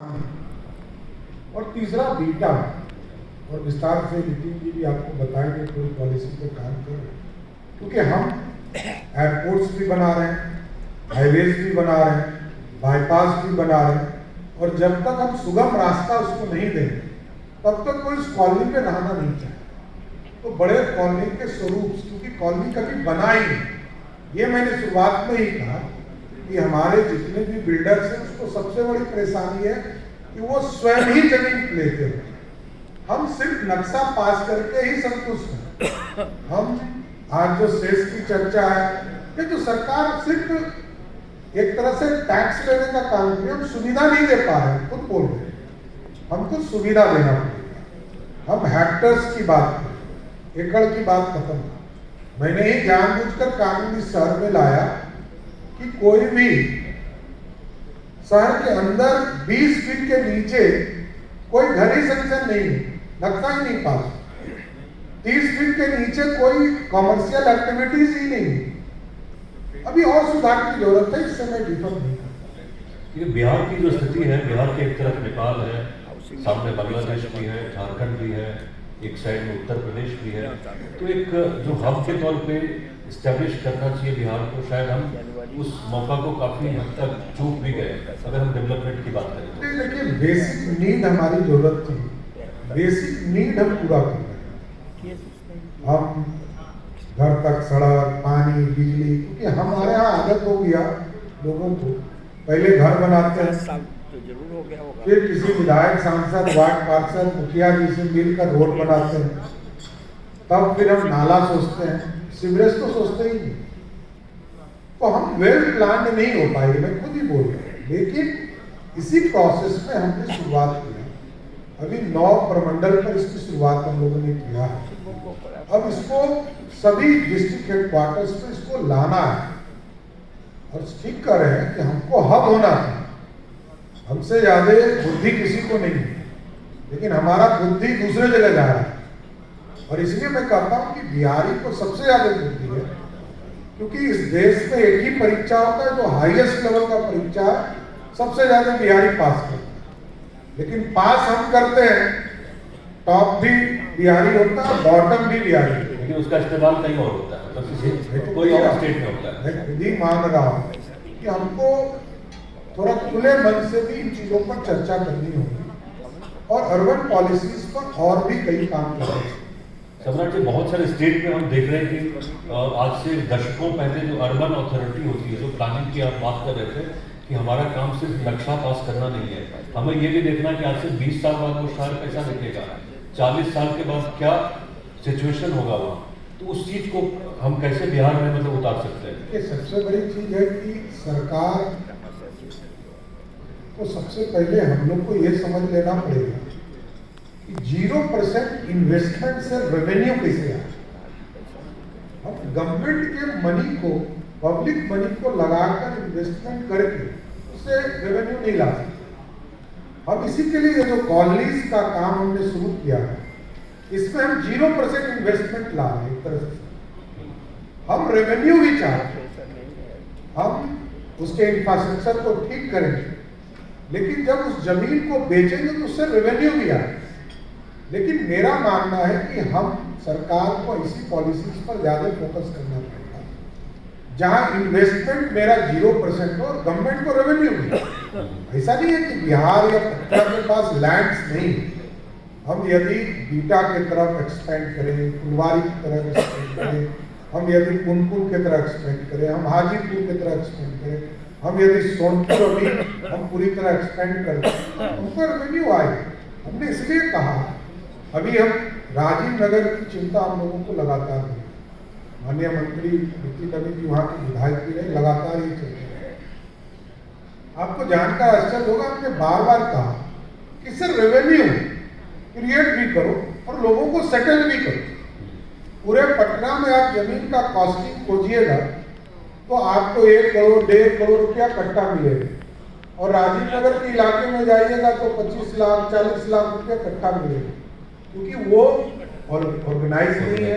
और तीसरा बीटा, और विस्तार से नितिन जी भी आपको बताएंगे पूरी पॉलिसी पे काम कर रहे हैं, क्योंकि हम एयरपोर्ट्स भी बना रहे हैं, हाईवेज भी बना रहे हैं, बाईपास भी बना रहे हैं, और जब तक हम सुगम रास्ता उसको नहीं देंगे तब तक कोई इस कॉलोनी पे रहना नहीं चाहे। तो बड़े कॉलोनी के स्वरूप, क्योंकि कॉलोनी कभी बना ही नहीं, ये मैंने शुरुआत में ही कहा कि हमारे जितने भी बिल्डर्स हैं उसको सबसे बड़ी परेशानी है कि वो स्वयं ही जमीन लेते हैं। हम सिर्फ नक्शा पास करके ही संतुष्ट हैं। हम आज जो सेस की चर्चा है, ये तो सरकार सिर्फ एक तरह से टैक्स लेने का काम किया, हम सुविधा नहीं दे पा रहे हैं, खुद बोल रहे हैं। हमको सुविधा देना पड़ेगा। हम हेक्टर्स की बात करें, एकड़ की बात खत्म। मैंने ही जानबूझकर कानून इस शहर में लाया कि कोई भी शहर के अंदर 20 फीट के नीचे कोई घर ही सैंक्शन नहीं है, नक्शा ही नहीं पास। 30 फीट के नीचे कोई कॉमर्शियल एक्टिविटीज ही नहीं है। अभी और सुधार की जरूरत है, इससे मैं डिफर नहीं करता। ये बिहार की जो स्थिति है, बिहार के एक तरफ नेपाल है, सामने बांग्लादेश भी है, झारखंड भी है, एक साइड में उत्तर प्रदेश भी है। तो एक जो हब के तौर पे इस्टेब्लिश करना चाहिए बिहार को, शायद हम उस मौका को काफी हद तक चूक भी गए अगर हम डेवलपमेंट की बात करें तो। देखिए, बेसिक नीड हमारी जरूरत थी, बेसिक नीड हम पूरा कर रहे हैं। हम घर तक सड़क, पानी, बिजली, क्योंकि हमारे यहाँ आदत हो गया लोगों को, पहले घर बनाते हैं, फिर किसी विधायक, सांसद, वार्ड पार्षद, मुखिया जी से मिलकर रोड बनाते हैं, तब फिर हम नाला सोचते हैं, सीवरेज तो सोचते ही नहीं। तो हम वेल प्लान नहीं हो पाएंगे, मैं खुद ही बोल रहा हूँ। लेकिन इसी प्रोसेस में हमने शुरुआत की। अभी 9 प्रमंडल पर इसकी शुरुआत हम लोगों ने किया है। अब इसको सभी डिस्ट्रिक्ट हेडक्वार्टर्स पे इसको लाना है, और ठीक कर रहे हैं कि हमको हब होना है। हमसे ज्यादा बुद्धि किसी को नहीं है, लेकिन हमारा बुद्धि दूसरे जगह जा रहा है। और इसलिए मैं कहता हूँ कि बिहारी को सबसे ज्यादा बुद्धि है, क्योंकि इस देश में एक ही परीक्षा होता है जो हाईएस्ट लेवल का परीक्षा है, सबसे ज्यादा बिहारी पास करता है। लेकिन पास हम करते हैं, टॉप भी बिहारी होता है, बॉटम भी बिहारी, लेकिन उसका इस्तेमाल कहीं और होता है, मतलब कोई और स्टेट में होता है। मैं खुद ही मान रहा हूँ कि हमको थोड़ा खुले मन से भी इन चीजों पर चर्चा करनी होगी, और अर्बन पॉलिसीज पर और भी कई काम करने हैं। सम्राट जी, बहुत सारे स्टेट में हम देख रहे हैं कि आज से दशकों पहले जो अर्बन अथॉरिटी होती है, जो प्लानिंग की आप बात कर रहे थे कि हमारा काम सिर्फ नक्शा पास करना नहीं है, हमें ये भी देखना कि आज से 20 साल बाद वो शहर कैसा दिखेगा, 40 साल के बाद क्या सिचुएशन होगा वहाँ। तो उस चीज को हम कैसे बिहार में मतलब उतार सकते हैं? ये सबसे बड़ी चीज है कि सरकार को सबसे पहले हम लोग को ये समझ लेना पड़ेगा कि 0% इन्वेस्टमेंट से रेवेन्यू कैसे आए। हम गवर्नमेंट के मनी को, पब्लिक मनी को लगाकर इन्वेस्टमेंट करके उससे रेवेन्यू नहीं ला सकते। अब इसी के लिए जो कॉलोनीज का काम हमने शुरू किया है, इसमें हम 0% इन्वेस्टमेंट ला रहे हैं। एक तरह से हम रेवेन्यू भी चाहते हैं, हम उसके इंफ्रास्ट्रक्चर को ठीक करेंगे, लेकिन जब उस जमीन को बेचेंगे तो उससे रेवेन्यू भी आए। लेकिन मेरा मानना है कि हम सरकार को इसी पॉलिसीज पर ज्यादा फोकस करना पड़ेगा, जहां इन्वेस्टमेंट मेरा 0% हो, गवर्नमेंट को रेवेन्यू भी। ऐसा नहीं है कि बिहार या पटना के पास लैंड्स नहीं। हम यदि बीटा की तरफ एक्सपेंड करें, फुलवारी की तरफ एक्सपेंड करें, हम यदि पुनपुन की तरह एक्सपेंड करें, हम हाजीपुर की तरह एक्सपेंड करें, हम यदि सोनपुर अभी हम पूरी तरह एक्सपेंड करते हैं, उनको रेवेन्यू आएगा। हमने इसलिए कहा, अभी हम राजीव नगर की चिंता हम लोगों को लगातार है। माननीय मंत्री नितिन नवीन जी वहाँ के विधायक भी रहे, लगातार ये चल रहा है। आपको जानकर आश्चर्य होगा, हमने बार बार कहा कि सर रेवेन्यू क्रिएट भी करो और लोगों को सेटल भी करो। पूरे पटना में आप जमीन का कॉस्टिंग खोजिएगा तो आपको 1 करोड़ 1.5 करोड़ रुपया कट्टा मिलेगा, और राजीव नगर के इलाके में जाइएगा तो 25 लाख 40 लाख रुपया कट्टा मिलेगा, क्योंकि वो ऑर्गेनाइज नहीं है।